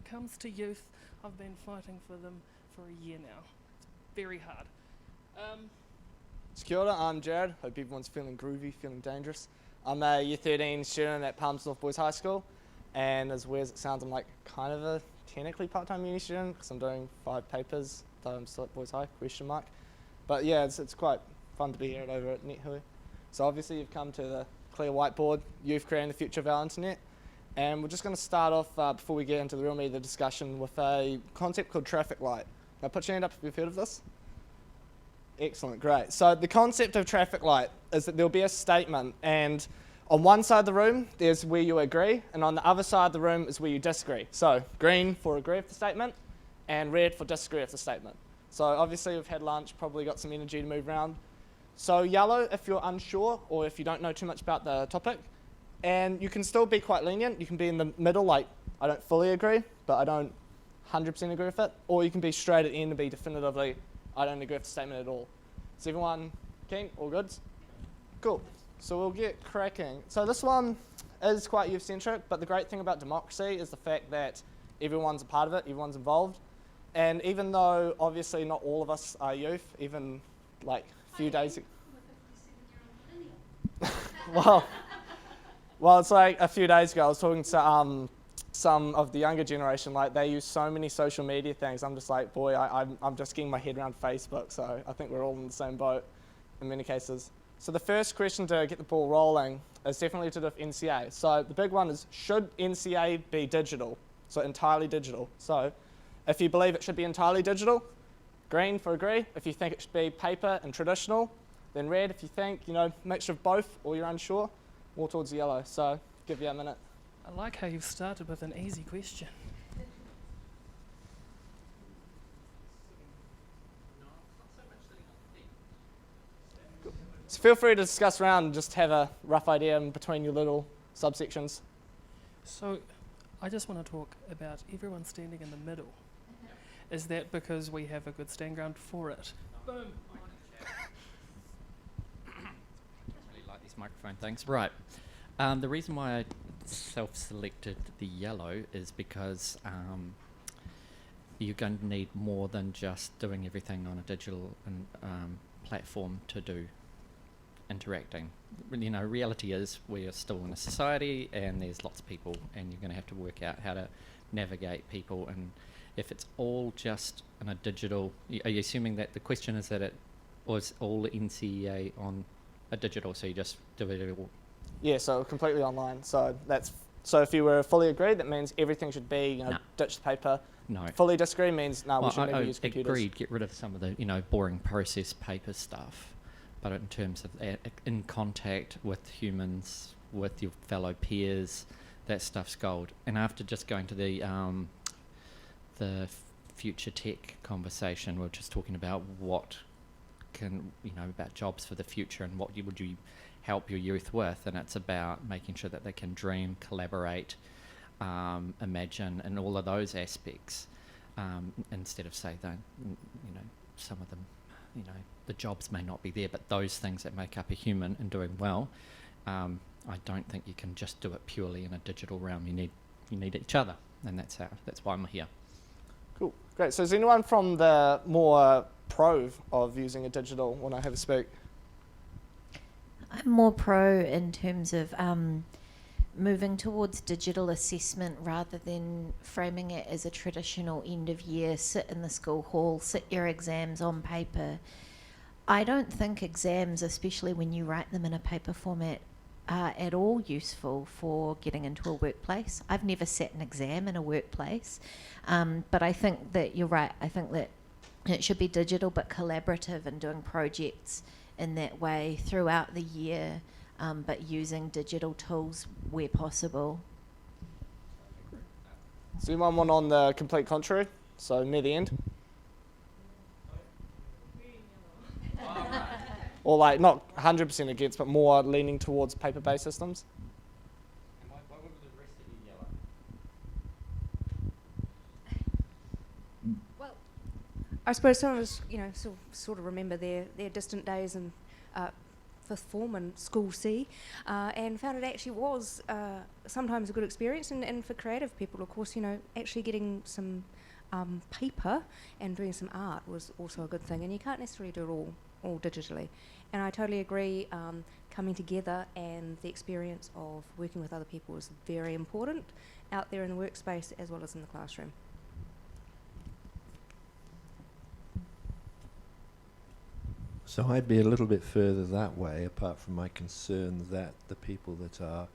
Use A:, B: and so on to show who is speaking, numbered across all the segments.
A: comes to youth, I've been fighting for them for a year now. It's very hard.
B: Kia ora, I'm Jarod. Hope everyone's feeling groovy, feeling dangerous. I'm a Year 13 student at Palmerston Boys High School, and as weird as it sounds, I'm like kind of a technically part-time uni student because I'm doing 5 papers, though I'm still at Boys High, question mark. But yeah, it's quite fun to be here over at NetHui. So obviously you've come to the clear whiteboard, youth creating the future of our internet. And we're just going to start off, before we get into the real meat of the discussion, with a concept called traffic light. Now put your hand up if you've heard of this. Excellent, great. So the concept of traffic light is that there'll be a statement, and on one side of the room there's where you agree, and on the other side of the room is where you disagree. So green for agree with the statement, and red for disagree with the statement. So obviously we've had lunch, probably got some energy to move around. So yellow if you're unsure or if you don't know too much about the topic. And you can still be quite lenient. You can be in the middle, like I don't fully agree, but I don't 100% agree with it. Or you can be straight at the end and be definitively, I don't agree with the statement at all. Is everyone keen? All good? Cool. So we'll get cracking. So this one is quite youth-centric, but the great thing about democracy is the fact that everyone's a part of it, everyone's involved. And even though obviously not all of us are youth, even like a few days ago. Well, it's like a few days ago I was talking to some of the younger generation, like they use so many social media things. I'm just like, boy, I'm just getting my head around Facebook, so I think we're all in the same boat in many cases. So the first question to get the ball rolling is definitely to do with NCA. So the big one is, should NCA be digital? So entirely digital. So if you believe it should be entirely digital, green for agree. If you think it should be paper and traditional, then red. If you think, mixture of both or you're unsure, more towards yellow. So give you a minute.
A: I like how you've started with an easy question.
B: So feel free to discuss around and just have a rough idea in between your little subsections.
A: So I just want to talk about everyone standing in the middle. Is that because we have a good stand ground for it? Boom.
C: Really like these microphone things. Right. The reason why I self-selected the yellow is because you're going to need more than just doing everything on a digital platform to do interacting. Reality is we are still in a society and there's lots of people, and you're going to have to work out how to navigate people. And if it's all just in a digital, are you assuming that the question is that it was all NCEA on a digital, so you just do it all?
B: Yeah, so completely online. So if you were fully agreed, that means everything should be, ditch the paper.
C: No.
B: Fully disagree means we should never use computers.
C: Agreed, get rid of some of the boring process paper stuff. But in terms of in contact with humans, with your fellow peers, that stuff's gold. And after just going to the future tech conversation, we're just talking about what can, about jobs for the future and what would you help your youth with, and it's about making sure that they can dream, collaborate, imagine, and all of those aspects, instead of say that, some of them, the jobs may not be there, but those things that make up a human and doing well, I don't think you can just do it purely in a digital realm. You need each other, and that's why I'm here.
B: Cool, great. So is anyone from the more pro of using a digital want to have a speak?
D: I'm more pro in terms of moving towards digital assessment rather than framing it as a traditional end of year, sit in the school hall, sit your exams on paper. I don't think exams, especially when you write them in a paper format, are at all useful for getting into a workplace. I've never sat an exam in a workplace, but I think that you're right. I think that it should be digital but collaborative and doing projects in that way throughout the year, but using digital tools where possible.
B: So anyone want on the complete contrary? So near the end? Or like not 100% against, but more leaning towards paper-based systems?
C: And why would the rest of you yellow?
E: Well, I suppose some of us, sort of remember their distant days and fifth form in School C, and found it actually was sometimes a good experience, and for creative people, of course, actually getting some paper and doing some art was also a good thing, and you can't necessarily do it all digitally. And I totally agree, coming together and the experience of working with other people is very important out there in the workspace as well as in the classroom.
F: So I'd be a little bit further that way, apart from my concern that the people that are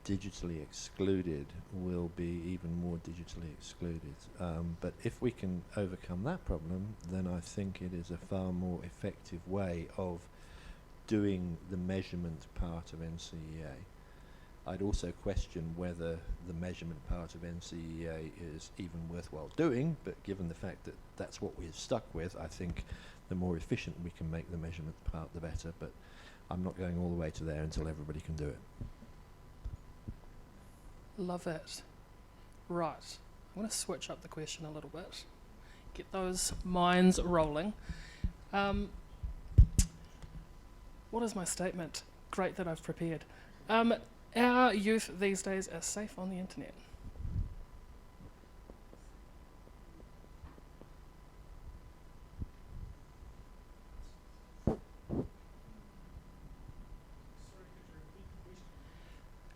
F: digitally excluded will be even more digitally excluded. But if we can overcome that problem, then I think it is a far more effective way of doing the measurement part of NCEA. I'd also question whether the measurement part of NCEA is even worthwhile doing, but given the fact that that's what we're stuck with, I think the more efficient we can make the measurement part, the better. But I'm not going all the way to there until everybody can do it.
A: Love it. Right. I'm going to switch up the question a little bit. Get those minds rolling. What is my statement? Great that I've prepared. Our youth these days are safe on the internet.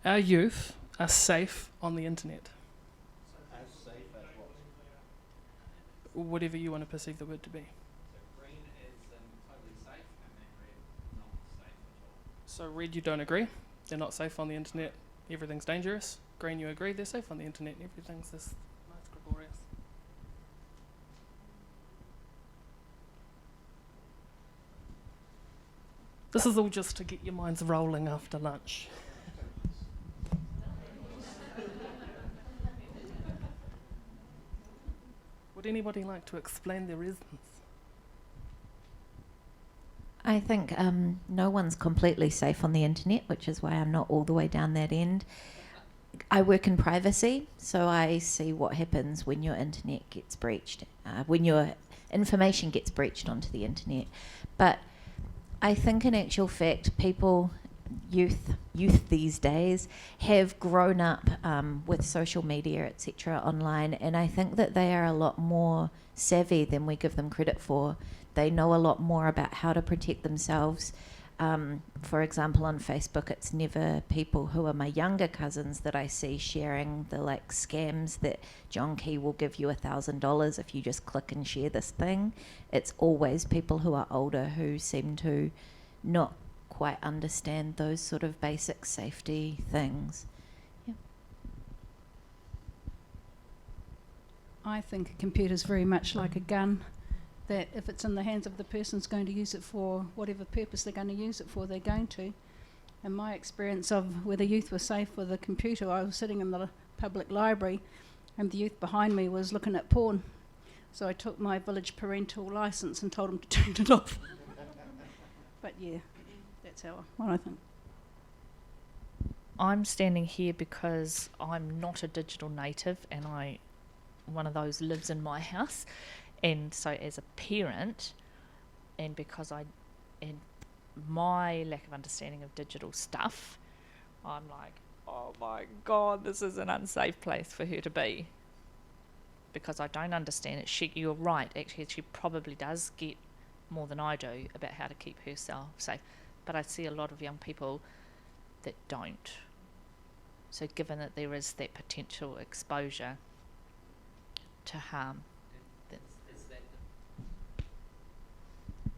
A: Our youth are safe on the internet.
F: As safe as what?
A: Whatever you want to perceive the word to be.
C: So green is totally safe, and then red not safe at all.
A: So red, you don't agree. They're not safe on the internet. Everything's dangerous. Green, you agree. They're safe on the internet. Everything's this nice, glorious. This is all just to get your minds rolling after lunch. Would anybody like to explain their reasons?
D: I think no one's completely safe on the internet, which is why I'm not all the way down that end. I work in privacy, so I see what happens when your internet gets breached, when your information gets breached onto the internet. But I think in actual fact, people, youth these days, have grown up with social media, etc., online, and I think that they are a lot more savvy than we give them credit for. They know a lot more about how to protect themselves. For example, on Facebook, it's never people who are my younger cousins that I see sharing the scams that John Key will give you $1,000 if you just click and share this thing. It's always people who are older who seem to not quite understand those sort of basic safety things. Yeah.
G: I think a computer's very much like a gun, that if it's in the hands of the person who's going to use it for whatever purpose they're going to use it for, they're going to. And my experience of whether youth were safe with a computer, I was sitting in the public library and the youth behind me was looking at porn. So I took my village parental license and told them to turn it off. But yeah, that's what I think.
H: I'm standing here because I'm not a digital native and one of those lives in my house. And so as a parent, and because and my lack of understanding of digital stuff, I'm like, oh my God, this is an unsafe place for her to be. Because I don't understand it. You're right, actually, she probably does get more than I do about how to keep herself safe. But I see a lot of young people that don't. So given that there is that potential exposure to harm.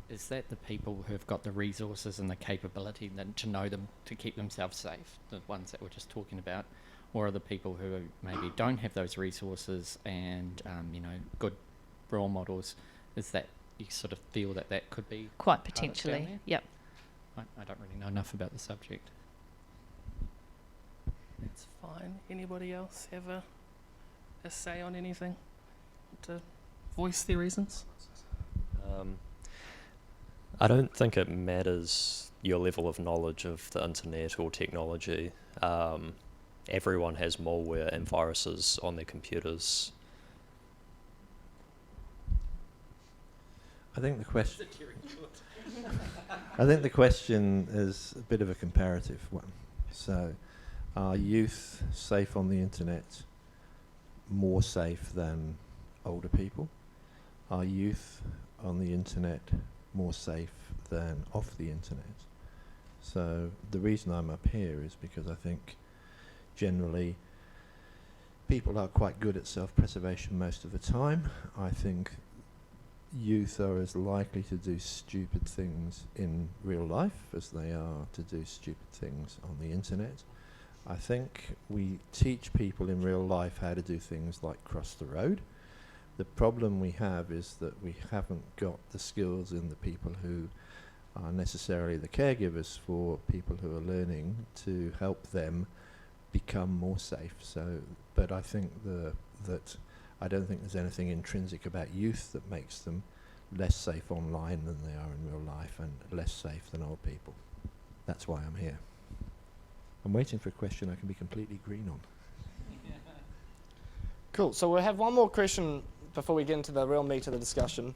C: Is that the people who have got the resources and the capability to know them to keep themselves safe, the ones that we're just talking about, or are the people who maybe don't have those resources and good role models? Is that you sort of feel that could be
H: quite potentially? Yep.
C: I don't really know enough about the subject.
A: That's fine. Anybody else have a say on anything? To voice their reasons?
I: I don't think it matters your level of knowledge of the internet or technology. Everyone has malware and viruses on their computers.
F: I think the question... I think the question is a bit of a comparative one. So, are youth safe on the internet more safe than older people? Are youth on the internet more safe than off the internet? So the reason I'm up here is because I think generally people are quite good at self-preservation most of the time. I think youth are as likely to do stupid things in real life as they are to do stupid things on the internet. I think we teach people in real life how to do things like cross the road. The problem we have is that we haven't got the skills in the people who are necessarily the caregivers for people who are learning to help them become more safe. So, but I think that I don't think there's anything intrinsic about youth that makes them less safe online than they are in real life and less safe than old people. That's why I'm here. I'm waiting for a question I can be completely green on.
B: Cool. So we'll have one more question before we get into the real meat of the discussion.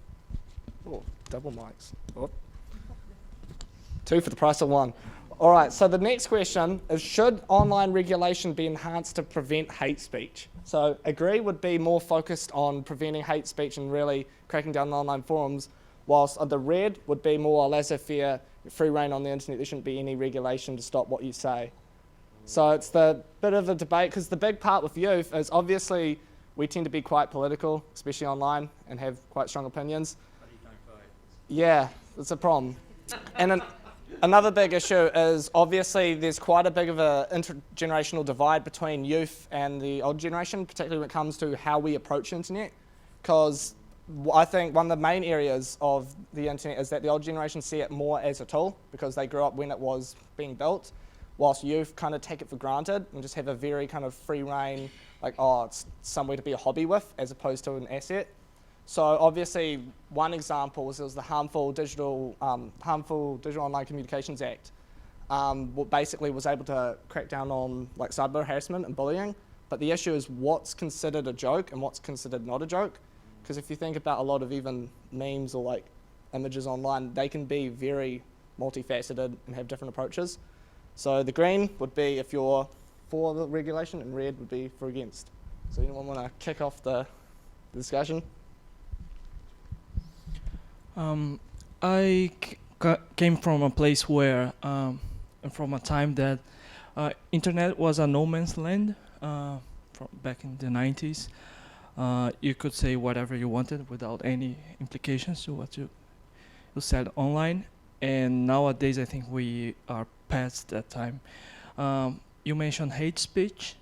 B: Oh, double mics. Oh. 2 for the price of 1. All right, so the next question is, should online regulation be enhanced to prevent hate speech? So agree would be more focused on preventing hate speech and really cracking down on online forums, whilst the red would be more laissez-faire, free reign on the internet. There shouldn't be any regulation to stop what you say. So it's the bit of a debate, because the big part with youth is obviously we tend to be quite political, especially online, and have quite strong opinions.
C: But you don't vote.
B: Yeah, it's a problem. And another big issue is obviously there's quite a big of an intergenerational divide between youth and the old generation, particularly when it comes to how we approach the internet. Because I think one of the main areas of the internet is that the old generation see it more as a tool because they grew up when it was being built, whilst youth kind of take it for granted and just have a very kind of free reign, like, oh, it's somewhere to be a hobby with as opposed to an asset. So obviously, one example was the Harmful Digital Online Communications Act. What basically was able to crack down on like cyber harassment and bullying. But the issue is what's considered a joke and what's considered not a joke. Because if you think about a lot of even memes or like images online, they can be very multifaceted and have different approaches. So the green would be if you're for the regulation, and red would be for against. So anyone want to kick off the discussion?
J: I came from a place where, from a time that internet was a no man's land, from back in the 90s. You could say whatever you wanted without any implications to what you said online. And nowadays, I think we are past that time. You mentioned hate speech,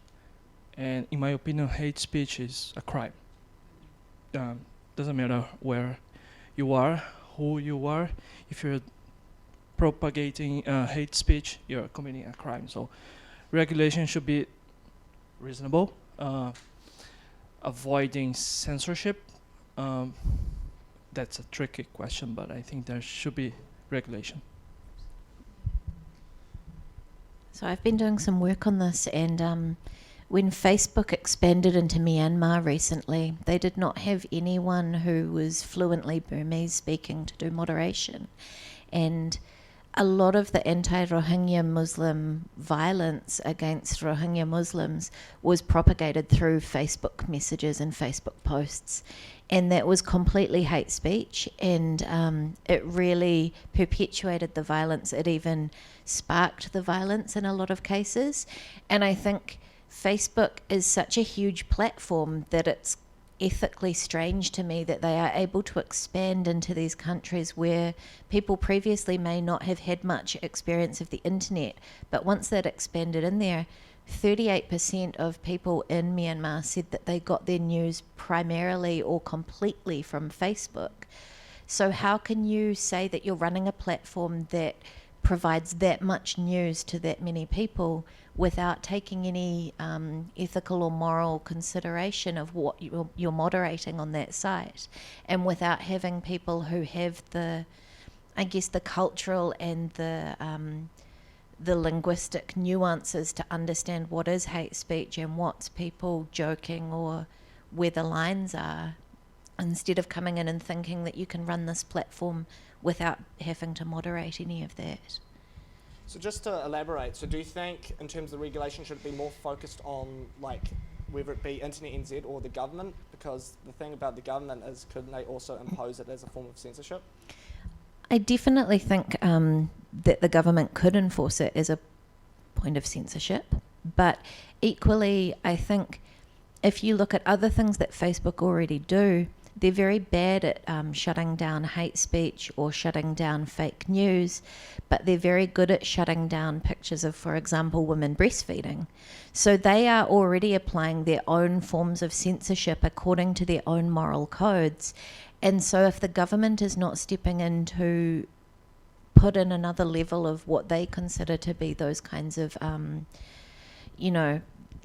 J: and in my opinion, hate speech is a crime. Doesn't matter where you are, who you are. If you're propagating hate speech, you're committing a crime. So regulation should be reasonable, avoiding censorship. That's a tricky question, but I think there should be regulation.
D: So I've been doing some work on this, and when Facebook expanded into Myanmar recently, they did not have anyone who was fluently Burmese speaking to do moderation. And a lot of the anti-Rohingya Muslim violence against Rohingya Muslims was propagated through Facebook messages and Facebook posts. And that was completely hate speech, and it really perpetuated the violence. It even sparked the violence in a lot of cases. And I think Facebook is such a huge platform that it's ethically strange to me that they are able to expand into these countries where people previously may not have had much experience of the internet, but once that expanded in there, 38% of people in Myanmar said that they got their news primarily or completely from Facebook. So how can you say that you're running a platform that provides that much news to that many people without taking any ethical or moral consideration of what you're moderating on that site, and without having people who have the, I guess, the cultural and the linguistic nuances to understand what is hate speech and what's people joking or where the lines are? instead of coming in and thinking that you can run this platform without having to moderate any of that.
B: So just to elaborate, so do you think in terms of the regulation should it be more focused on like whether it be Internet NZ or the government? Because the thing about the government is couldn't they also impose it as a form of censorship?
D: I definitely think that the government could enforce it as a point of censorship, but equally I think if you look at other things that Facebook already do, they're very bad at shutting down hate speech or shutting down fake news, but they're very good at shutting down pictures of, for example, women breastfeeding. So they are already applying their own forms of censorship according to their own moral codes. And so if the government is not stepping in to put in another level of what they consider to be those kinds of,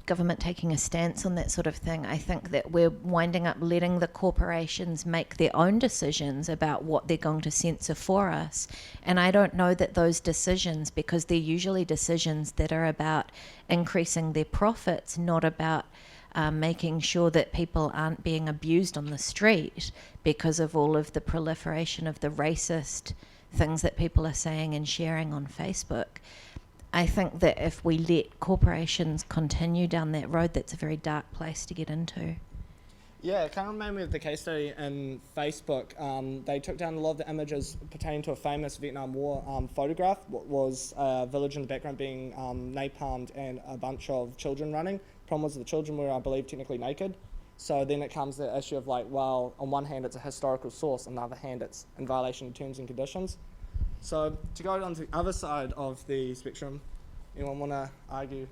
D: government taking a stance on that sort of thing, I think that we're winding up letting the corporations make their own decisions about what they're going to censor for us. And I don't know that those decisions, because they're usually decisions that are about increasing their profits, not about making sure that people aren't being abused on the street because of all of the proliferation of the racist things that people are saying and sharing on Facebook. I think that if we let corporations continue down that road, that's a very dark place to get into.
B: Yeah, it kind of reminded me of the case study in Facebook. They took down a lot of the images pertaining to a famous Vietnam War photograph, what was a village in the background being napalmed and a bunch of children running. Problem was the children were, I believe, technically naked. So then it comes the issue of like, well, on one hand it's a historical source, on the other hand it's in violation of terms and conditions. So to go on to the other side of the spectrum, anyone want to argue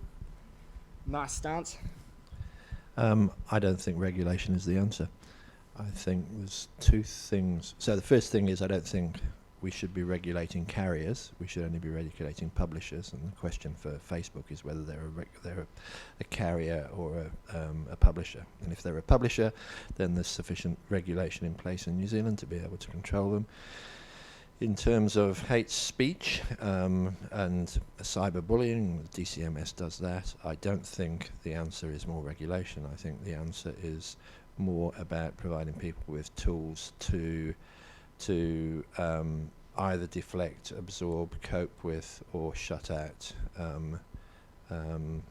B: nice stance?
F: I don't think regulation is the answer. I think there's two things. So the first thing is I don't think we should be regulating carriers. We should only be regulating publishers. And the question for Facebook is whether they're a carrier or a publisher. And if they're a publisher, then there's sufficient regulation in place in New Zealand to be able to control them. In terms of hate speech and cyberbullying, DCMS does that. I don't think the answer is more regulation. I think the answer is more about providing people with tools to either deflect, absorb, cope with, or shut out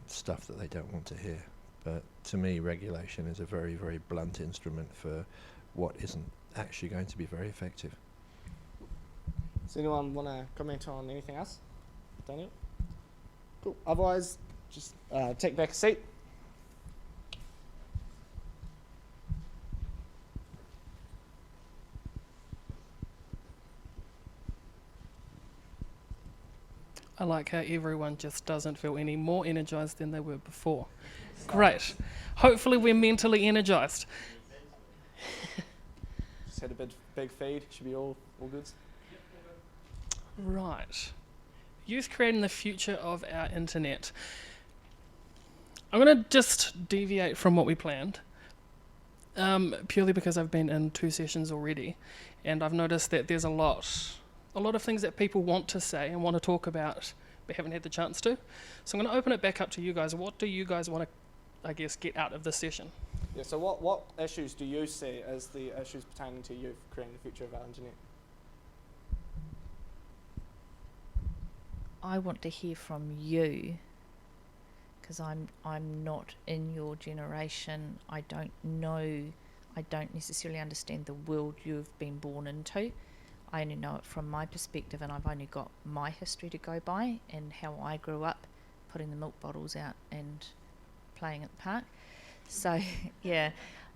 F: stuff that they don't want to hear. But to me, regulation is a very, very blunt instrument for what isn't actually going to be very effective.
B: Does anyone want to comment on anything else? Daniel? Cool. Otherwise, just take back a seat.
A: I like how everyone just doesn't feel any more energized than they were before. Great. Hopefully we're mentally energized.
B: Just had a big feed. Should be all good.
A: Right. Youth creating the future of our internet. I'm going to just deviate from what we planned, purely because I've been in 2 sessions already, and I've noticed that there's a lot of things that people want to say and want to talk about, but haven't had the chance to. So I'm going to open it back up to you guys. What do you guys want to, get out of this session?
B: Yeah, so what issues do you see as the issues pertaining to youth creating the future of our internet?
H: I want to hear from you, because I'm not in your generation. I don't necessarily understand the world you've been born into. I only know it from my perspective, and I've only got my history to go by and how I grew up putting the milk bottles out and playing at the park. So yeah,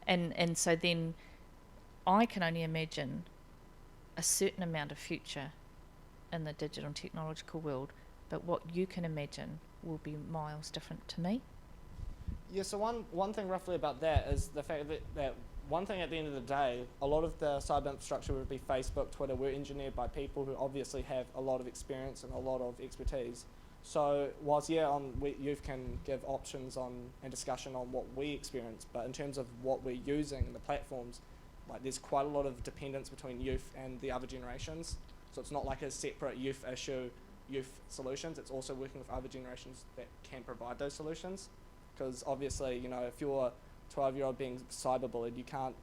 H: and so then I can only imagine a certain amount of future in the digital and technological world, but what you can imagine will be miles different to me.
B: Yeah, so one thing roughly about that is the fact that one thing at the end of the day, a lot of the cyber infrastructure, would be Facebook, Twitter, were engineered by people who obviously have a lot of experience and a lot of expertise. So whilst youth can give options on and discussion on what we experience, but in terms of what we're using, the platforms, like there's quite a lot of dependence between youth and the other generations. So it's not like a separate youth issue, youth solutions. It's also working with other generations that can provide those solutions. Because obviously, if you're a 12-year-old being cyberbullied, you can't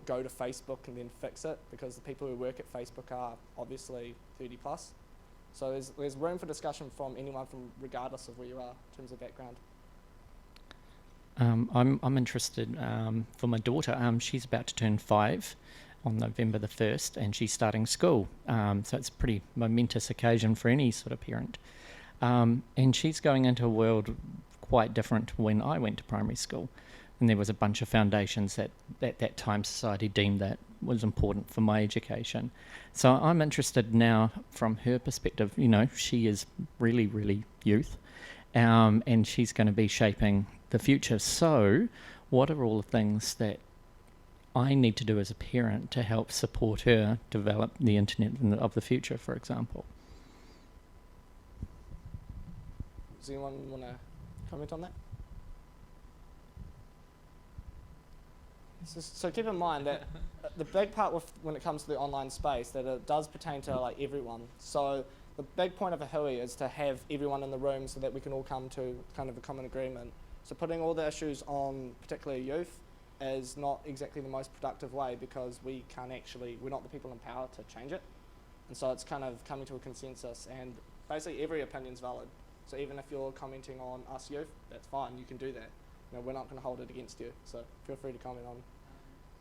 B: go to Facebook and then fix it, because the people who work at Facebook are obviously 30 plus. So there's room for discussion from anyone, from regardless of where you are in terms of background.
C: I'm interested for my daughter. She's about to turn 5 on November the 1st, and she's starting school. So it's a pretty momentous occasion for any sort of parent. And she's going into a world quite different to when I went to primary school. And there was a bunch of foundations that at that time society deemed that was important for my education. So I'm interested now from her perspective. You know, she is really, really youth, and she's going to be shaping the future. So what are all the things that I need to do as a parent to help support her develop the internet of the future, for example?
B: Does anyone want to comment on that? So keep in mind that the big part when it comes to the online space, that it does pertain to like everyone. So the big point of a hui is to have everyone in the room so that we can all come to kind of a common agreement. So putting all the issues on particularly youth is not exactly the most productive way, because we're not the people in power to change it. And so it's kind of coming to a consensus, and basically every opinion's valid. So even if you're commenting on us youth, that's fine, you can do that. You know, we're not going to hold it against you, so feel free to comment on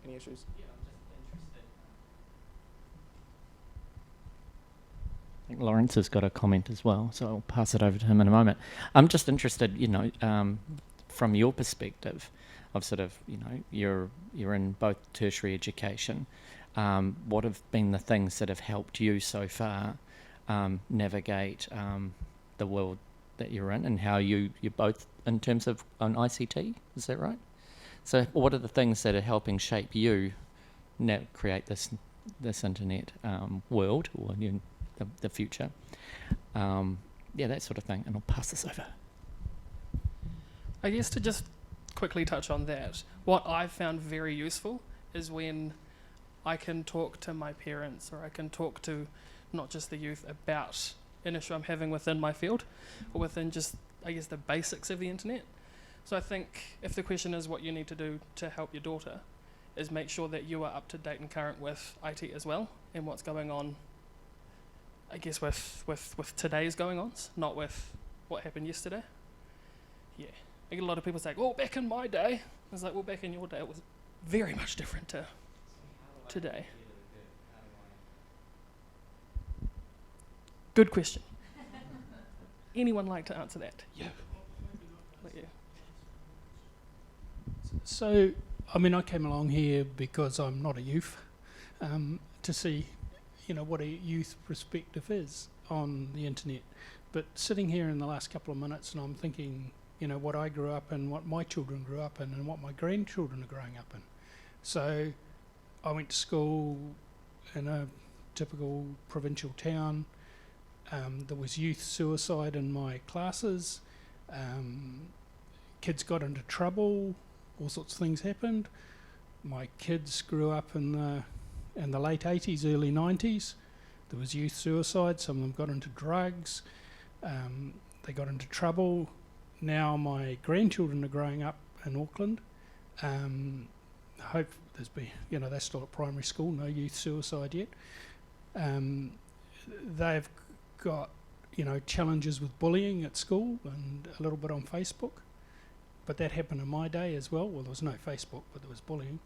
B: any issues.
C: Yeah, I'm just interested. I think Lawrence has got a comment as well, so I'll pass it over to him in a moment. I'm just interested, you know, from your perspective of sort of, you know, you're in both tertiary education. What have been the things that have helped you so far navigate the world that you're in, and how you're both in terms of on ICT, is that right? So what are the things that are helping shape you now create this internet world, or the future? Yeah, that sort of thing, and I'll pass this over.
A: I guess to just quickly touch on that, what I've found very useful is when I can talk to my parents, or I can talk to not just the youth about an issue I'm having within my field, or within just, I guess, the basics of the internet. So I think if the question is what you need to do to help your daughter, is make sure that you are up to date and current with IT as well, and what's going on, I guess, with today's going-ons, not with what happened yesterday. Yeah. I get a lot of people say, well, back in my day. It's like, well, back in your day, it was very much different to today. Good question. Anyone like to answer that? Yeah.
K: So, I mean, I came along here because I'm not a youth, to see, you know, what a youth perspective is on the internet. But sitting here in the last couple of minutes, and I'm thinking, you know, what I grew up in, what my children grew up in, and what my grandchildren are growing up in. So I went to school in a typical provincial town. There was youth suicide in my classes. Kids got into trouble. All sorts of things happened. My kids grew up in the late 80s, early 90s. There was youth suicide. Some of them got into drugs. They got into trouble. Now my grandchildren are growing up in Auckland. Hope there's been, you know, they're still at primary school, no youth suicide yet. They've got, you know, challenges with bullying at school and a little bit on Facebook. But that happened in my day as well. Well, there was no Facebook, but there was bullying.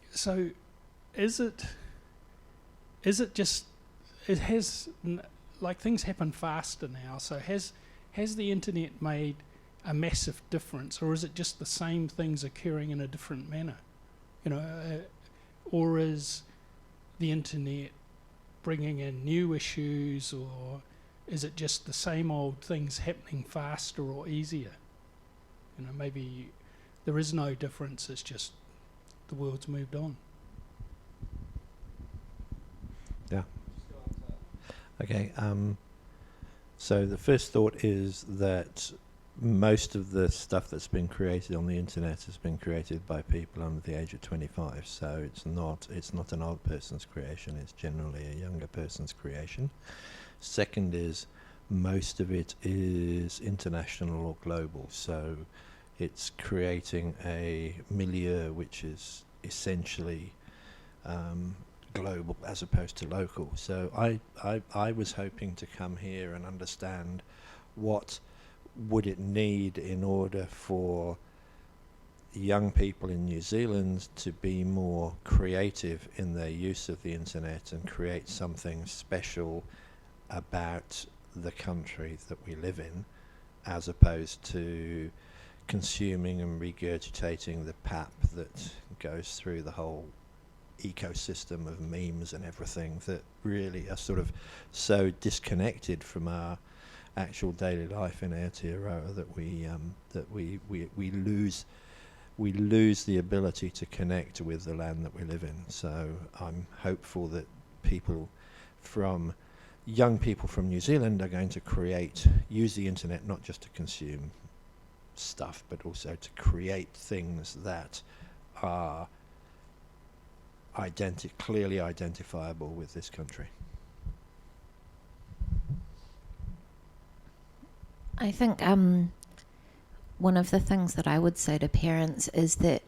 K: So is it just, it has, like, things happen faster now, so has the internet made a massive difference, or is it just the same things occurring in a different manner? You know, or is the internet bringing in new issues, or is it just the same old things happening faster or easier? You know, maybe there is no difference, it's just the world's moved on.
F: Yeah. Okay. So the first thought is that most of the stuff that's been created on the internet has been created by people under the age of 25. So it's not an old person's creation. It's generally a younger person's creation. Second is most of it is international or global. So it's creating a milieu which is essentially global as opposed to local. So I was hoping to come here and understand what would it need in order for young people in New Zealand to be more creative in their use of the internet and create something special about the country that we live in, as opposed to consuming and regurgitating the pap that goes through the whole ecosystem of memes and everything that really are sort of so disconnected from our actual daily life in Aotearoa that we lose the ability to connect with the land that we live in. So I'm hopeful that young people from New Zealand are going to use the internet not just to consume stuff, but also to create things that are clearly identifiable with this country.
D: I think one of the things that I would say to parents is that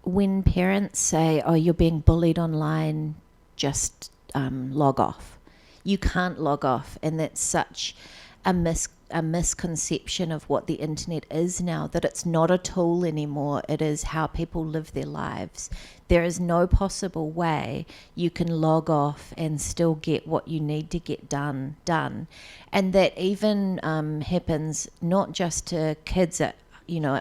D: when parents say, oh, you're being bullied online, just log off. You can't log off, and that's such a misconception of what the internet is now, that it's not a tool anymore. It is how people live their lives. There is no possible way you can log off and still get what you need to get done. And that even happens not just to kids at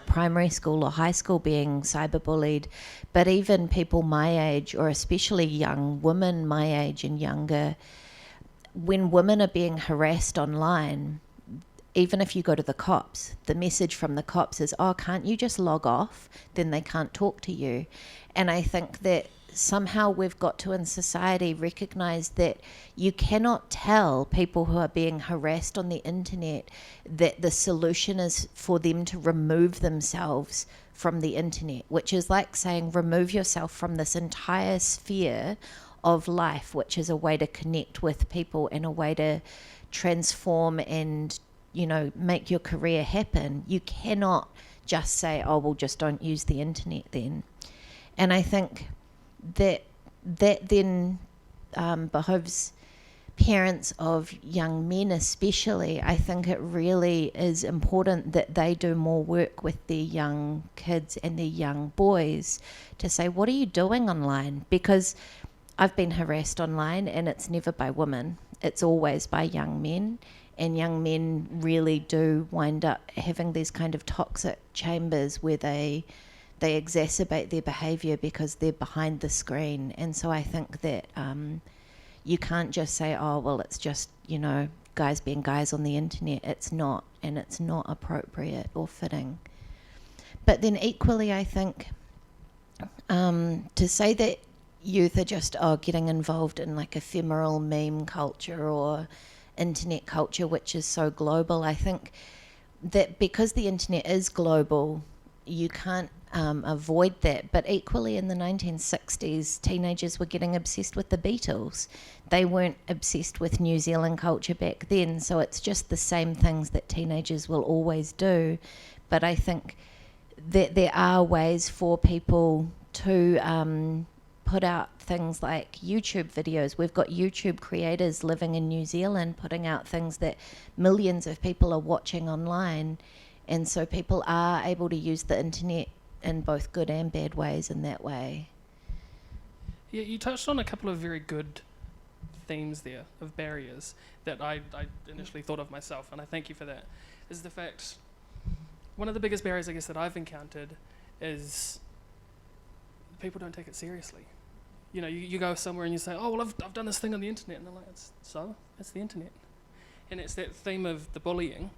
D: primary school or high school being cyberbullied, but even people my age, or especially young women my age and younger. When women are being harassed online, even if you go to the cops, the message from the cops is, oh, can't you just log off? Then they can't talk to you. And I think that somehow we've got to, in society, recognise that you cannot tell people who are being harassed on the internet that the solution is for them to remove themselves from the internet, which is like saying remove yourself from this entire sphere of life, which is a way to connect with people and a way to transform and make your career happen. You cannot just say, oh, well, just don't use the internet then. And I think that then behoves parents of young men especially. I think it really is important that they do more work with their young kids and their young boys to say, what are you doing online? Because I've been harassed online, and it's never by women. It's always by young men. And young men really do wind up having these kind of toxic chambers where they exacerbate their behaviour because they're behind the screen. And so I think that you can't just say, oh, well, it's just, guys being guys on the internet. It's not, and it's not appropriate or fitting. But then equally, I think to say that youth are just getting involved in like ephemeral meme culture or internet culture, which is so global, I think that because the internet is global, you can't avoid that. But equally in the 1960s, teenagers were getting obsessed with the Beatles. They weren't obsessed with New Zealand culture back then, so it's just the same things that teenagers will always do. But I think that there are ways for people to put out things like YouTube videos. We've got YouTube creators living in New Zealand putting out things that millions of people are watching online, and so people are able to use the internet in both good and bad ways in that way.
A: Yeah, you touched on a couple of very good themes there of barriers that I initially thought of myself, and I thank you for that. Is the fact, one of the biggest barriers I guess that I've encountered is people don't take it seriously. You go somewhere and you say, oh, well, I've done this thing on the internet. And they're like, it's the internet. And it's that theme of the bullying.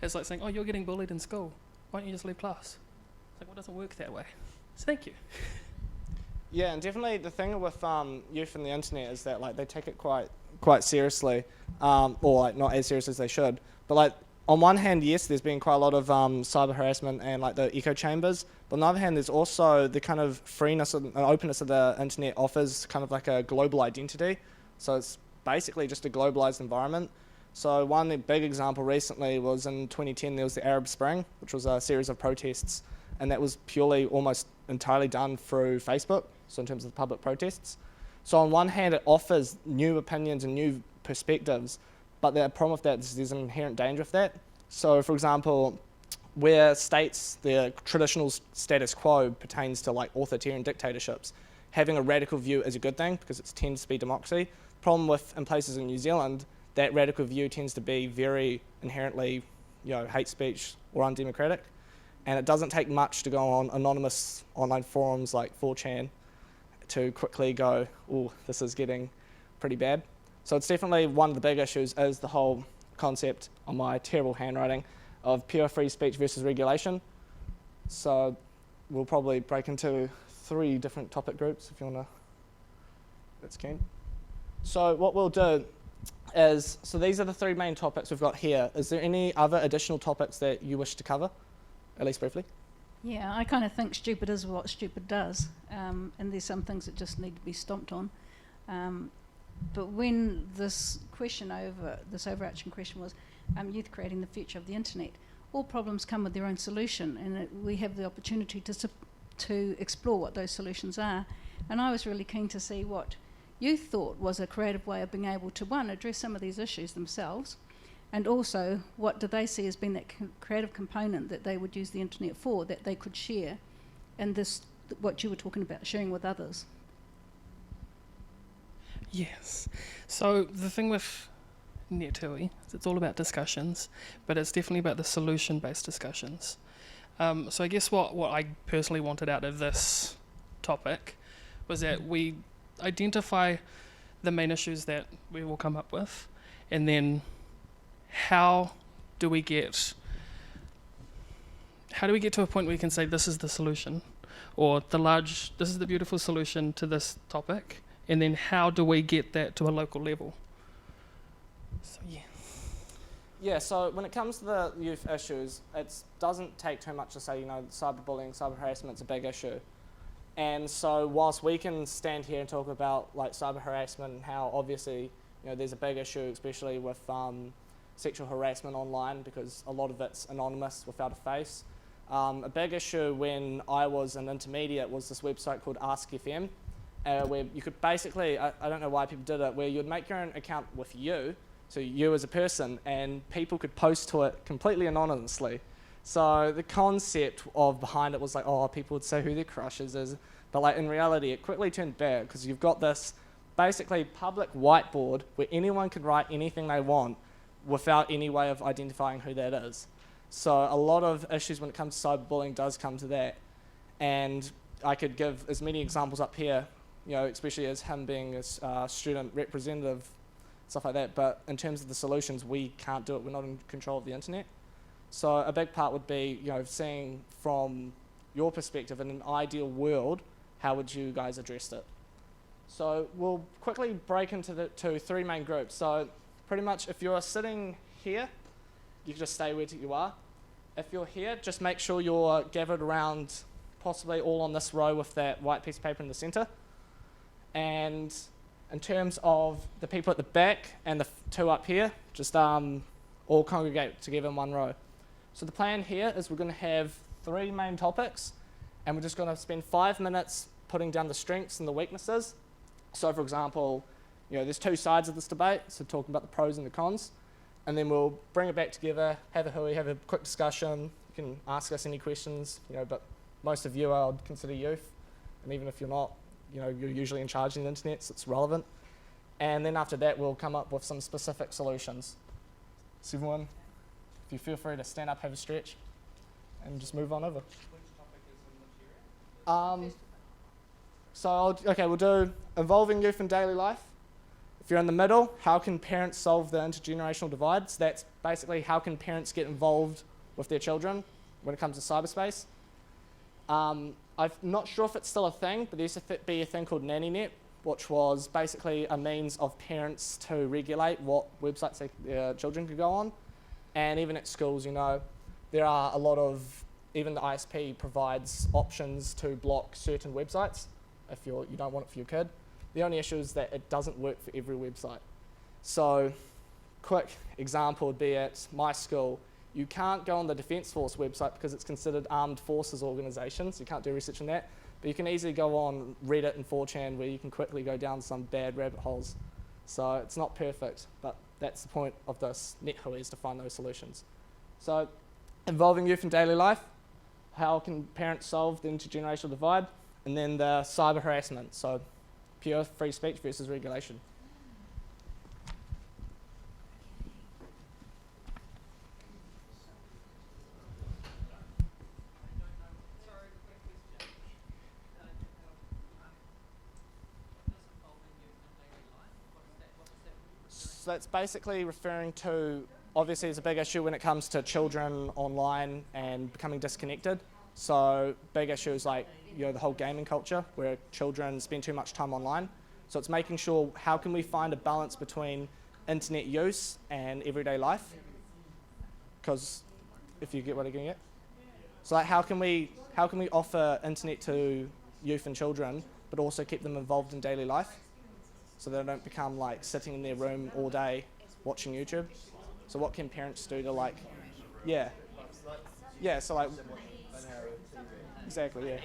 A: It's like saying, oh, you're getting bullied in school. Why don't you just leave class? It's like, well, it doesn't work that way. So thank you.
B: Yeah, and definitely the thing with youth and the internet is that they take it quite seriously, or not as serious as they should. But on one hand, yes, there's been quite a lot of cyber harassment and the echo chambers. But on the other hand, there's also the kind of freeness and openness that the internet offers, kind of like a global identity. So it's basically just a globalized environment. So one big example recently was in 2010, there was the Arab Spring, which was a series of protests and that was purely almost entirely done through Facebook, so in terms of the public protests. So on one hand, it offers new opinions and new perspectives, but the problem with that is there's an inherent danger with that. So for example, where states, the traditional status quo pertains to like authoritarian dictatorships, having a radical view is a good thing because it tends to be democracy. Problem with, in places in New Zealand, that radical view tends to be very inherently, hate speech or undemocratic. And it doesn't take much to go on anonymous online forums like 4chan to quickly go, oh, this is getting pretty bad. So it's definitely one of the big issues is the whole concept on my terrible handwriting of pure free speech versus regulation. So we'll probably break into 3 different topic groups if you want to, that's keen. So what we'll do is, so these are the 3 main topics we've got here. Is there any other additional topics that you wish to cover, at least briefly?
G: Yeah, I kind of think stupid is what stupid does, and there's some things that just need to be stomped on. But when this overarching question was youth creating the future of the internet, all problems come with their own solution, and we have the opportunity to explore what those solutions are. And I was really keen to see what youth thought was a creative way of being able to, one, address some of these issues themselves, and also what do they see as being that creative component that they would use the internet for, that they could share, and this, what you were talking about, sharing with others.
A: Yes. So the thing with NetHui is it's all about discussions, but it's definitely about the solution-based discussions. So I guess what I personally wanted out of this topic was that we identify the main issues that we will come up with, and then how do we get to a point where we can say this is the solution, or this is the beautiful solution to this topic, and then how do we get that to a local level? So yeah.
B: Yeah, so when it comes to the youth issues, it doesn't take too much to say, cyberbullying, cyber harassment's a big issue. And so whilst we can stand here and talk about like cyber harassment and how obviously, there's a big issue, especially with sexual harassment online because a lot of it's anonymous without a face. A big issue when I was an intermediate was this website called Ask FM, where you could basically, I don't know why people did it, where you'd make your own account with you, so you as a person, and people could post to it completely anonymously. So the concept behind it was like, people would say who their crushes is, but like in reality it quickly turned bad because you've got this basically public whiteboard where anyone can write anything they want without any way of identifying who that is. So a lot of issues when it comes to cyberbullying does come to that, and I could give as many examples up here, especially as him being a student representative, stuff like that, but in terms of the solutions, we can't do it, we're not in control of the internet. So a big part would be, seeing from your perspective in an ideal world, how would you guys address it? So we'll quickly break into 3 main groups. So pretty much if you're sitting here, you can just stay where you are. If you're here, just make sure you're gathered around, possibly all on this row with that white piece of paper in the center. And in terms of the people at the back and the 2 up here, just all congregate together in one row. So the plan here is we're going to have 3 main topics, and we're just going to spend 5 minutes putting down the strengths and the weaknesses. So for example, there's 2 sides of this debate, so talking about the pros and the cons, and then we'll bring it back together, have a hui, have a quick discussion. You can ask us any questions, but most of you I would consider youth, and even if you're not, you're usually in charge of the internet, so it's relevant. And then after that, we'll come up with some specific solutions. So everyone, if you feel free to stand up, have a stretch, and just move on over. We'll do involving youth in daily life. If you're in the middle, how can parents solve the intergenerational divides? That's basically how can parents get involved with their children when it comes to cyberspace. I'm not sure if it's still a thing, but there used to be a thing called NannyNet, which was basically a means of parents to regulate what websites their children could go on. And even at schools, there are a lot of, even the ISP provides options to block certain websites if you don't want it for your kid. The only issue is that it doesn't work for every website. So, quick example would be at my school, You can't go on the Defence Force website because it's considered armed forces organisation, so you can't do research on that. But you can easily go on Reddit and 4chan where you can quickly go down some bad rabbit holes. So it's not perfect, but that's the point of this NetHui, is to find those solutions. So involving youth in daily life, how can parents solve the intergenerational divide? And then the cyber harassment, so pure free speech versus regulation. So that's basically referring to, obviously it's a big issue when it comes to children online and becoming disconnected. So big issues like, you know, the whole gaming culture where children spend too much time online. So it's making sure, how can we find a balance between internet use and everyday life? Because if you get what I'm getting at. So like how can we offer internet to youth and children but also keep them involved in daily life so they don't become like sitting in their room all day watching YouTube? So what can parents do to like, yeah, so like, exactly, yeah.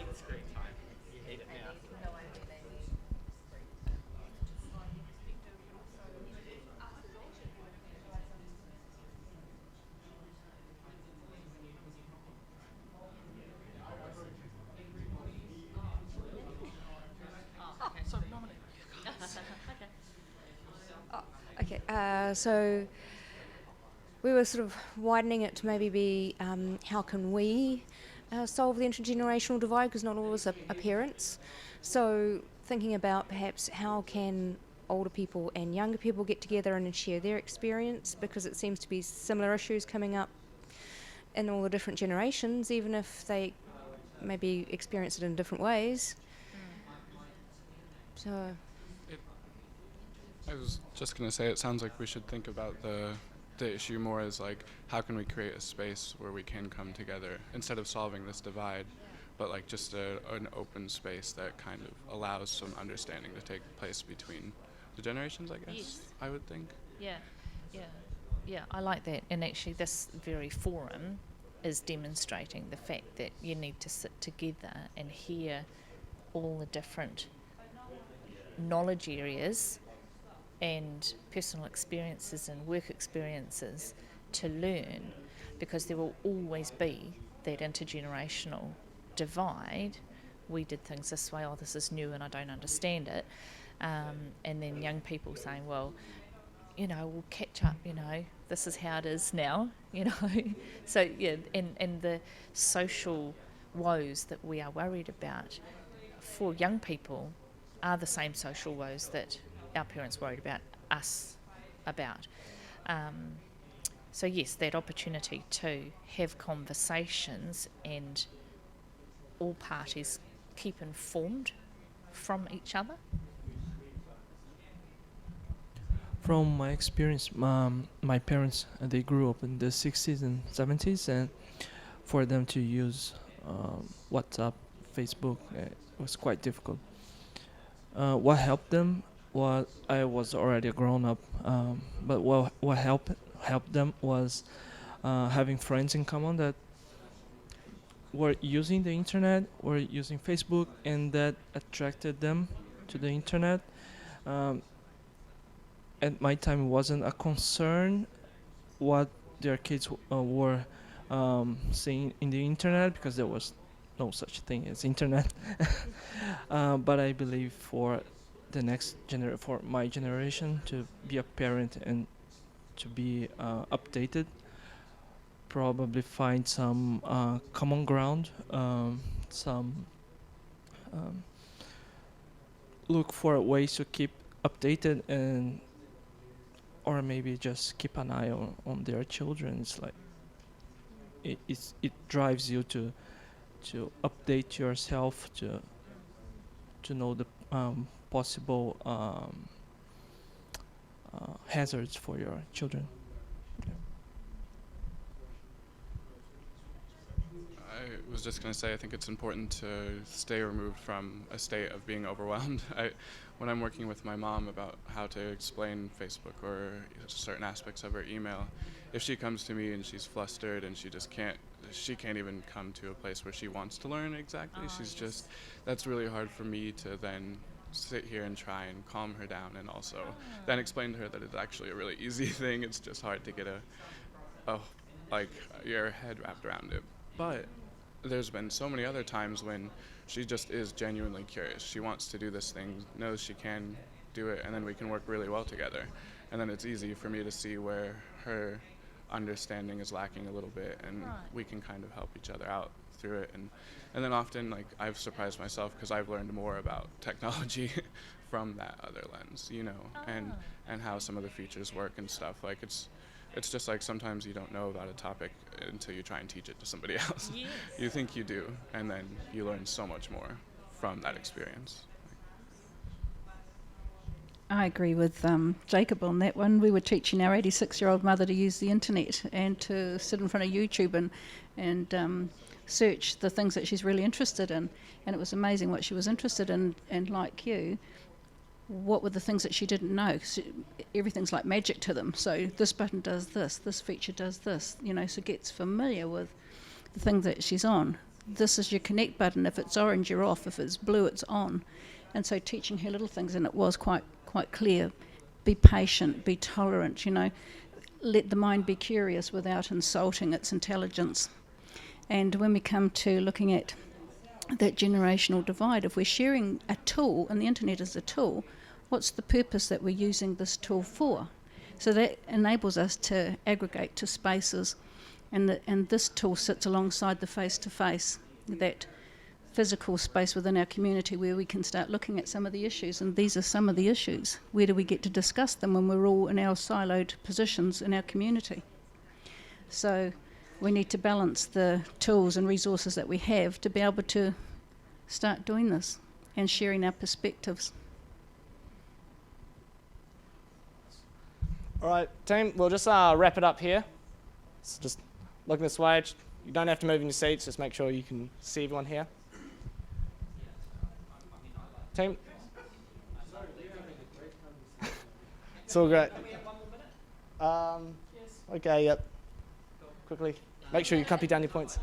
E: Okay, so we were sort of widening it to maybe be how can we solve the intergenerational divide, because not all of us are parents. So thinking about perhaps how can older people and younger people get together and share their experience, because it seems to be similar issues coming up in all the different generations, even if they maybe experience it in different ways. So
L: I was just going to say, it sounds like we should think about the issue more as like, how can we create a space where we can come together instead of solving this divide, but like just an open space that kind of allows some understanding to take place between the generations, I guess.
H: Yes.
L: I would think.
H: Yeah, I like that. And actually this very forum is demonstrating the fact that you need to sit together and hear all the different knowledge areas and personal experiences and work experiences to learn, because there will always be that intergenerational divide. We did things this way, this is new and I don't understand it. And then young people saying, well, we'll catch up, this is how it is now, So, yeah, and the social woes that we are worried about for young people are the same social woes that our parents worried about us about. So yes, that opportunity to have conversations and all parties keep informed from each other.
J: From my experience, my parents, they grew up in the 60s and 70s, and for them to use WhatsApp, Facebook, was quite difficult. What helped them was, I was already a grown up, but what helped them was having friends in common that were using the internet, were using Facebook, and that attracted them to the internet. At my time, it wasn't a concern what their kids were seeing in the internet, because there was no such thing as internet. But I believe for the next for my generation to be a parent and to be updated, probably find some common ground, look for ways to keep updated, and or maybe just keep an eye on their children. It's like it drives you to update yourself, to know the possible hazards for your children.
L: I was just going to say, I think it's important to stay removed from a state of being overwhelmed. When I'm working with my mom about how to explain Facebook or certain aspects of her email, if she comes to me and she's flustered and she can't even come to a place where she wants to learn exactly. She's just, that's really hard for me to then sit here and try and calm her down, and also then explain to her that it's actually a really easy thing. It's just hard to get your head wrapped around it. But there's been so many other times when she just is genuinely curious. She wants to do this thing, knows she can do it, and then we can work really well together. And then it's easy for me to see where her understanding is lacking a little bit, and we can kind of help each other out through it. And then often, like, I've surprised myself because I've learned more about technology from that other lens, you know, and how some of the features work and stuff. Like, it's just like sometimes you don't know about a topic until you try and teach it to somebody else. Yes. You think you do, and then you learn so much more from that experience.
G: I agree with Jacob on that one. We were teaching our 86-year-old mother to use the internet and to sit in front of YouTube and search the things that she's really interested in. And it was amazing what she was interested in, and like you, what were the things that she didn't know? 'Cause everything's like magic to them. So this button does this feature does this, you know, so gets familiar with the thing that she's on. This is your connect button. If it's orange, you're off. If it's blue, it's on. And so teaching her little things, and it was quite clear. Be patient, be tolerant, you know. Let the mind be curious without insulting its intelligence. And when we come to looking at that generational divide, if we're sharing a tool, and the internet is a tool, what's the purpose that we're using this tool for? So that enables us to aggregate to spaces, and this tool sits alongside the face-to-face, that physical space within our community where we can start looking at some of the issues, and these are some of the issues. Where do we get to discuss them when we're all in our siloed positions in our community? So we need to balance the tools and resources that we have to be able to start doing this and sharing our perspectives.
B: All right, team, we'll just wrap it up here. So just looking this way. You don't have to move in your seats, just make sure you can see everyone here. Team? It's all great. Okay, yep. Quickly. Make sure you copy down your points.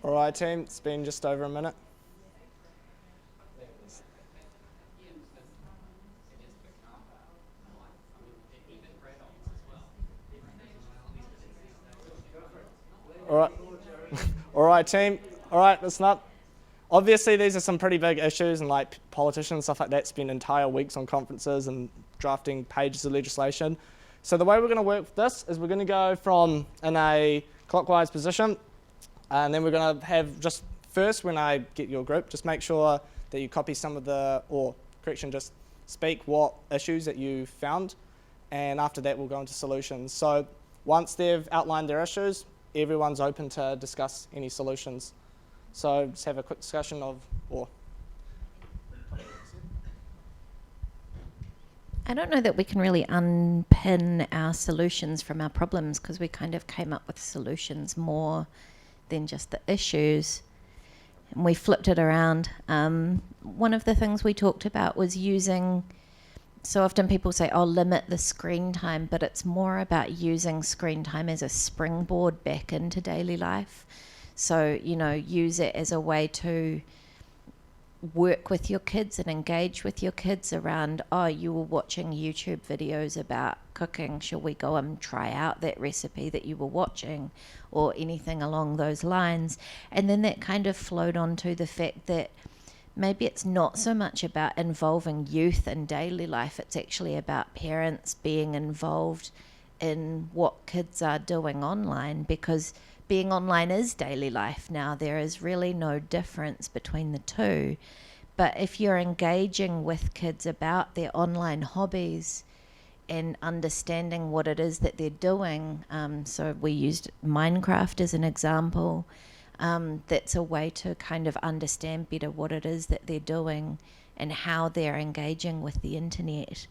B: All right, team, it's been just over a minute. All right. All right, team. All right, listen up. Obviously, these are some pretty big issues, and like politicians and stuff like that spend entire weeks on conferences and drafting pages of legislation. So the way we're going to work with this is we're going to go from in a clockwise position, and then we're going to have just first, when I get your group, just make sure that you copy some of the, or correction, just speak what issues that you found, and after that we'll go into solutions. So once they've outlined their issues, everyone's open to discuss any solutions. So just have a quick discussion of, or
D: I don't know that we can really unpin our solutions from our problems, because we kind of came up with solutions more than just the issues, and we flipped it around. One of the things we talked about was using so often people say, oh, limit the screen time, but it's more about using screen time as a springboard back into daily life. So, you know, use it as a way to work with your kids and engage with your kids around, oh, you were watching YouTube videos about cooking, shall we go and try out that recipe that you were watching, or anything along those lines. And then that kind of flowed on to the fact that maybe it's not so much about involving youth in daily life, it's actually about parents being involved in what kids are doing online, because being online is daily life now. There is really no difference between the two. But if you're engaging with kids about their online hobbies and understanding what it is that they're doing, so we used Minecraft as an example, that's a way to kind of understand better what it is that they're doing and how they're engaging with the internet.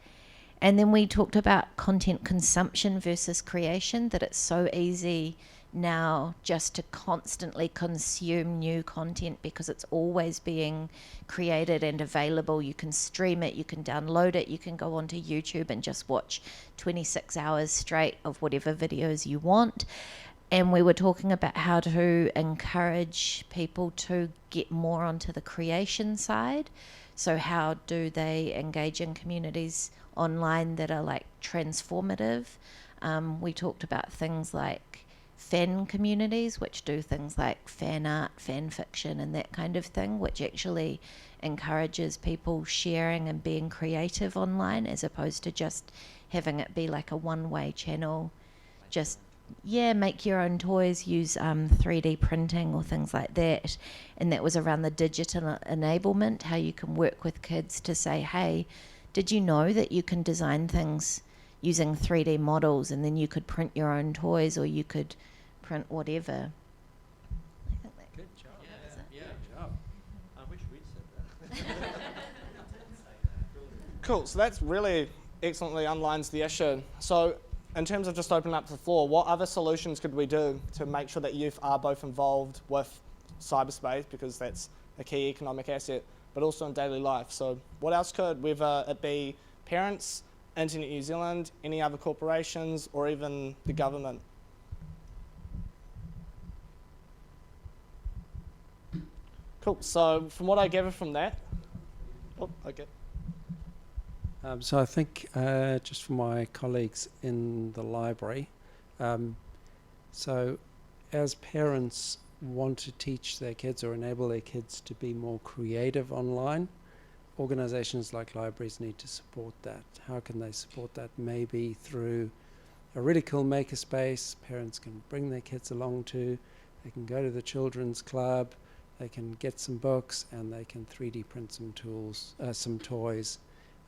D: And then we talked about content consumption versus creation, that it's so easy now just to constantly consume new content because it's always being created and available. You can stream it, you can download it, you can go onto YouTube and just watch 26 hours straight of whatever videos you want. And we were talking about how to encourage people to get more onto the creation side. So how do they engage in communities online that are like transformative? We talked about things like fan communities, which do things like fan art, fan fiction, and that kind of thing, which actually encourages people sharing and being creative online, as opposed to just having it be like a one-way channel. Just, yeah, make your own toys, use 3D printing or things like that. And that was around the digital enablement, how you can work with kids to say, hey, did you know that you can design things using 3D models, and then you could print your own toys, or you could print whatever. I think that
F: Good job.
D: Yeah,
F: Good job. I wish we'd said that.
B: Cool, so that's really excellently underlines the issue. So in terms of just opening up the floor, what other solutions could we do to make sure that youth are both involved with cyberspace, because that's a key economic asset, but also in daily life? So what else could, whether it be parents, Internet New Zealand, any other corporations, or even the government? Cool, so from what I gather from that, oh, okay.
M: So I think just for my colleagues in the library, so as parents want to teach their kids or enable their kids to be more creative online, organizations like libraries need to support that. How can they support that? Maybe through a really cool makerspace parents can bring their kids along to. They can go to the children's club, they can get some books, and they can 3D print some tools, some toys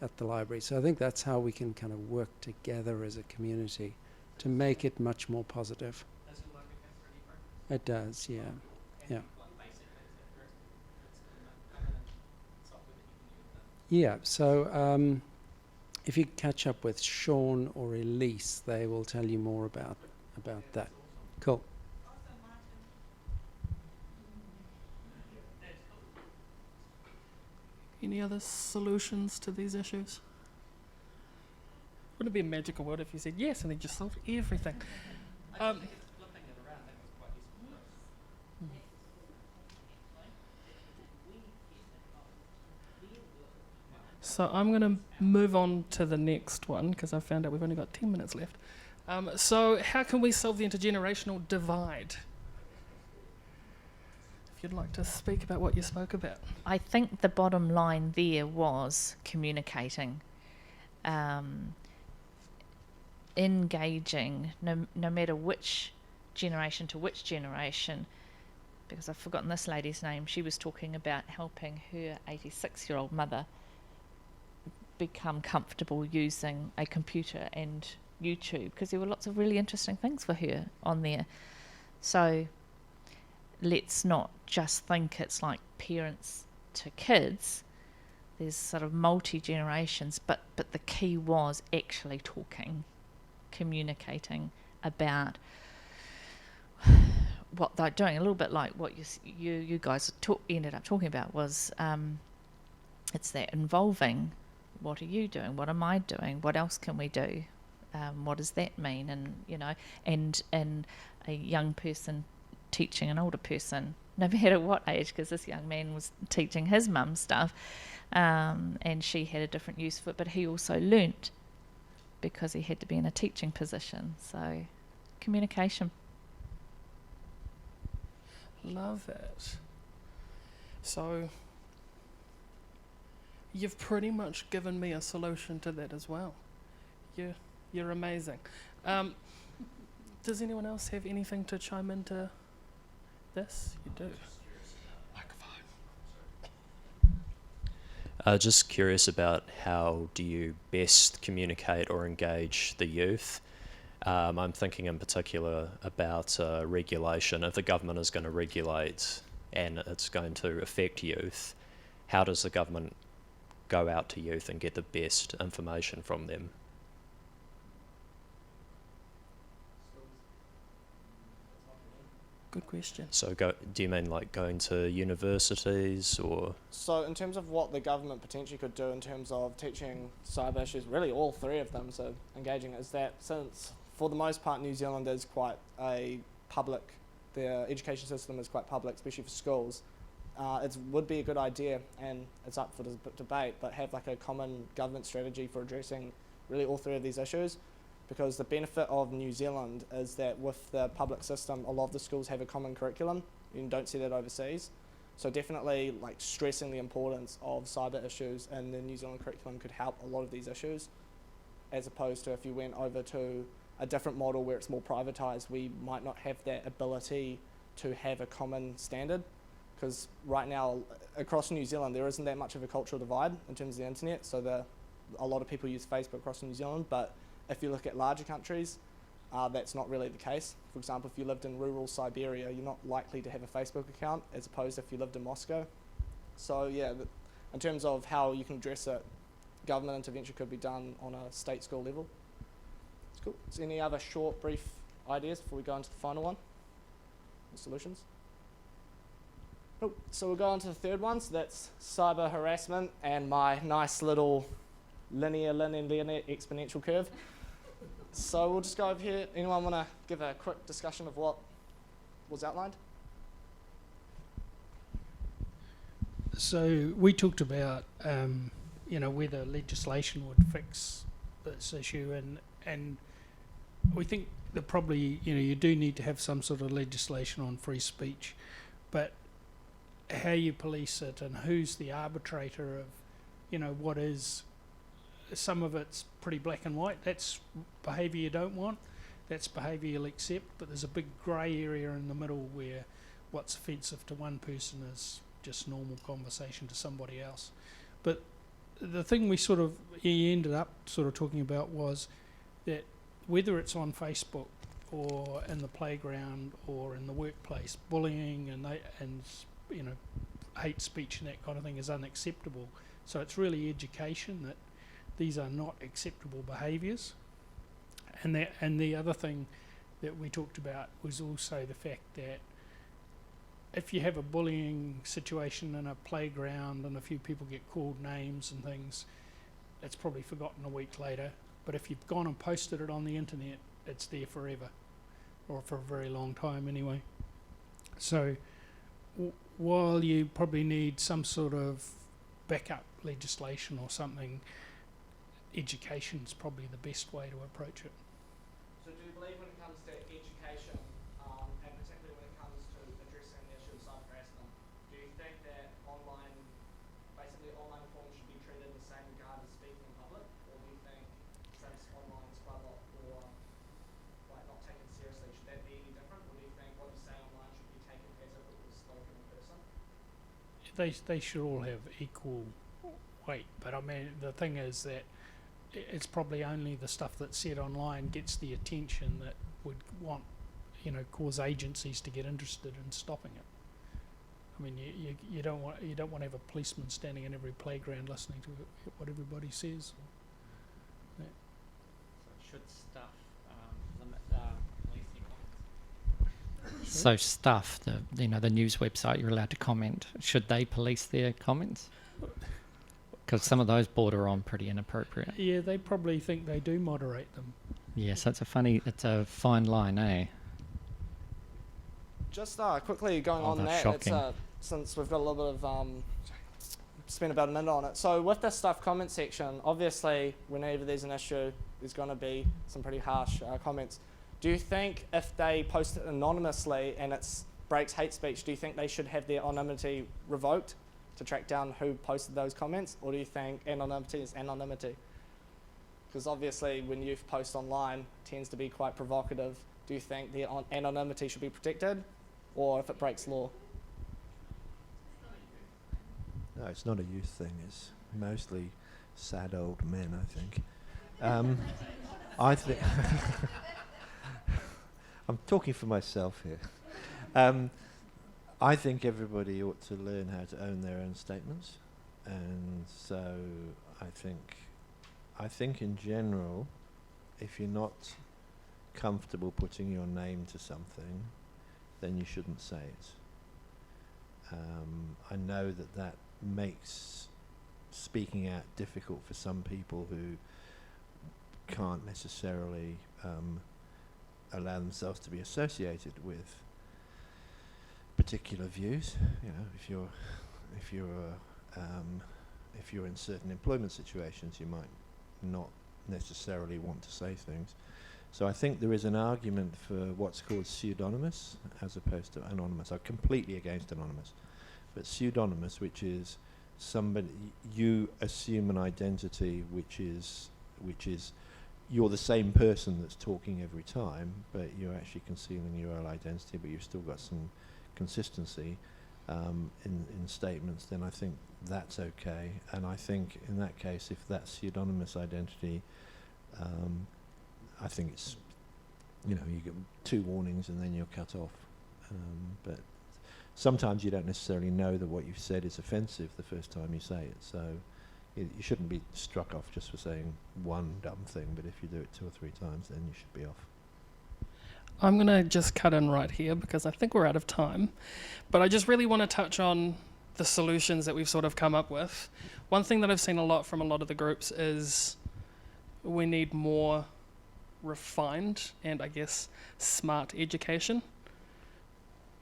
M: at the library. So I think that's how we can kind of work together as a community to make it much more positive.
A: Does the library have 3D print?
M: It does, yeah. Yeah. Yeah, so if you catch up with Sean or Elise, they will tell you more about that. Cool.
A: Any other solutions to these issues? Wouldn't it be a magical world if you said yes and then just solved everything? So I'm going to move on to the next one, because I found out we've only got 10 minutes left. So how can we solve the intergenerational divide? If you'd like to speak about what you spoke about.
H: I think the bottom line there was communicating, engaging, no matter which generation to which generation, because I've forgotten this lady's name. She was talking about helping her 86-year-old mother become comfortable using a computer and YouTube, because there were lots of really interesting things for her on there. So let's not just think it's like parents to kids. There's sort of multi-generations, but the key was actually talking, communicating about what they're doing. A little bit like what you guys ended up talking about was it's that involving what are you doing? What am I doing? What else can we do? What does that mean? And, you know, and a young person teaching an older person, no matter what age, because this young man was teaching his mum stuff, and she had a different use for it, but he also learnt because he had to be in a teaching position. So, communication.
A: Love it. So, you've pretty much given me a solution to that as well. You're amazing. Does anyone else have anything to chime into this? You do.
I: Just curious about how do you best communicate or engage the youth? I'm thinking in particular about regulation. If the government is going to regulate and it's going to affect youth, how does the government go out to youth and get the best information from them?
A: Good question.
I: So do you mean like going to universities or?
B: So in terms of what the government potentially could do in terms of teaching cyber issues, really all three of them, so engaging, is that since for the most part New Zealand is quite a public, their education system is quite public, especially for schools, it would be a good idea, and it's up for debate, but have like a common government strategy for addressing really all three of these issues. Because the benefit of New Zealand is that with the public system, a lot of the schools have a common curriculum. You don't see that overseas. So definitely like stressing the importance of cyber issues in the New Zealand curriculum could help a lot of these issues, as opposed to if you went over to a different model where it's more privatised, we might not have that ability to have a common standard. Because right now, across New Zealand, there isn't that much of a cultural divide in terms of the internet. So a lot of people use Facebook across New Zealand, but if you look at larger countries, that's not really the case. For example, if you lived in rural Siberia, you're not likely to have a Facebook account as opposed to if you lived in Moscow. So yeah, in terms of how you can address it, government intervention could be done on a state school level. That's cool. So any other short, brief ideas before we go into the final one? The solutions? Cool. So we'll go on to the third one, so that's cyber harassment and my nice little linear exponential curve. So we'll just go over here. Anyone want to give a quick discussion of what was outlined?
K: So we talked about, whether legislation would fix this issue, and we think that probably, you do need to have some sort of legislation on free speech, but how you police it and who's the arbitrator of, what is. Some of it's pretty black and white. That's behaviour you don't want. That's behaviour you'll accept. But there's a big grey area in the middle where what's offensive to one person is just normal conversation to somebody else. But the thing he ended up sort of talking about was that whether it's on Facebook or in the playground or in the workplace, bullying and hate speech and that kind of thing is unacceptable. So it's really education that these are not acceptable behaviours. And the other thing that we talked about was also the fact that if you have a bullying situation in a playground and a few people get called names and things, it's probably forgotten a week later. But if you've gone and posted it on the internet, it's there forever, or for a very long time anyway. So while you probably need some sort of backup legislation or something, education is probably the best way to approach it.
B: So do you believe when it comes to education, and particularly when it comes to addressing the issue of cyber harassment, do you think that online forms should be treated the same regard as speaking in public? Or do you think, since online is quite a lot more not taken seriously, should that be any different? Or do you think what you say online should be taken as if it was spoken in person?
K: They should all have equal weight, but I mean the thing is that it's probably only the stuff that's said online gets the attention that would cause agencies to get interested in stopping it. I mean, you don't want to have a policeman standing in every playground listening to what everybody says.
C: Should stuff limit policing comments? So stuff, the news website, you're allowed to comment. Should they police their comments? Because some of those border on pretty inappropriate.
K: Yeah, they probably think they do moderate them.
C: Yes, it's a fine line, eh?
B: Just quickly going
C: Oh,
B: on
C: that's
B: that,
C: shocking.
B: since we've got a little bit of spent about a minute on it. So with this stuff comment section, obviously whenever there's an issue, there's going to be some pretty harsh comments. Do you think if they post it anonymously and it breaks hate speech, do you think they should have their anonymity revoked to track down who posted those comments, or do you think anonymity is anonymity? Because obviously when youth post online, it tends to be quite provocative. Do you think their anonymity should be protected, or if it breaks law?
F: No, it's not a youth thing. It's mostly sad old men, I think. I think I'm talking for myself here. I think everybody ought to learn how to own their own statements, and so I think in general, if you're not comfortable putting your name to something, then you shouldn't say it. I know that makes speaking out difficult for some people who can't necessarily allow themselves to be associated with particular views. You know, if you're in certain employment situations, you might not necessarily want to say things. So I think there is an argument for what's called pseudonymous as opposed to anonymous. I'm completely against anonymous, but pseudonymous, which is somebody, you assume an identity which is you're the same person that's talking every time, but you're actually concealing your own identity, but you've still got some consistency in statements, then I think that's okay. And I think in that case, if that's pseudonymous identity, I think it's, you get 2 warnings and then you're cut off. But sometimes you don't necessarily know that what you've said is offensive the first time you say it, so you shouldn't be struck off just for saying one dumb thing, but if you do it 2 or 3 times, then you should be off.
A: I'm going to just cut in right here because I think we're out of time. But I just really want to touch on the solutions that we've sort of come up with. One thing that I've seen a lot from a lot of the groups is we need more refined and, I guess, smart education.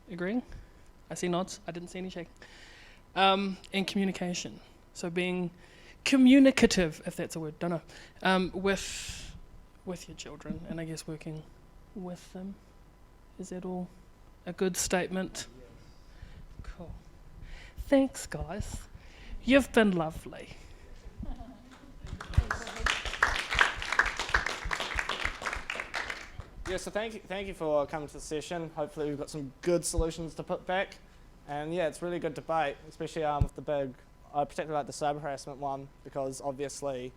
A: Agreeing? I see nods. I didn't see any shaking. And communication. So being communicative, if that's a word, don't know, with your children, and I guess working with them. Is that all a good statement? Yes. Cool. Thanks, guys. You've been lovely.
B: Yeah, so thank you for coming to the session. Hopefully we've got some good solutions to put back. And yeah, it's really good debate, especially with the big, I particularly like the cyber harassment one, because obviously,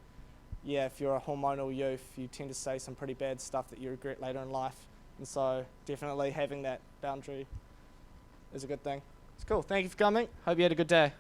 B: yeah, if you're a hormonal youth, you tend to say some pretty bad stuff that you regret later in life. And so definitely having that boundary is a good thing. It's cool. Thank you for coming. Hope you had a good day.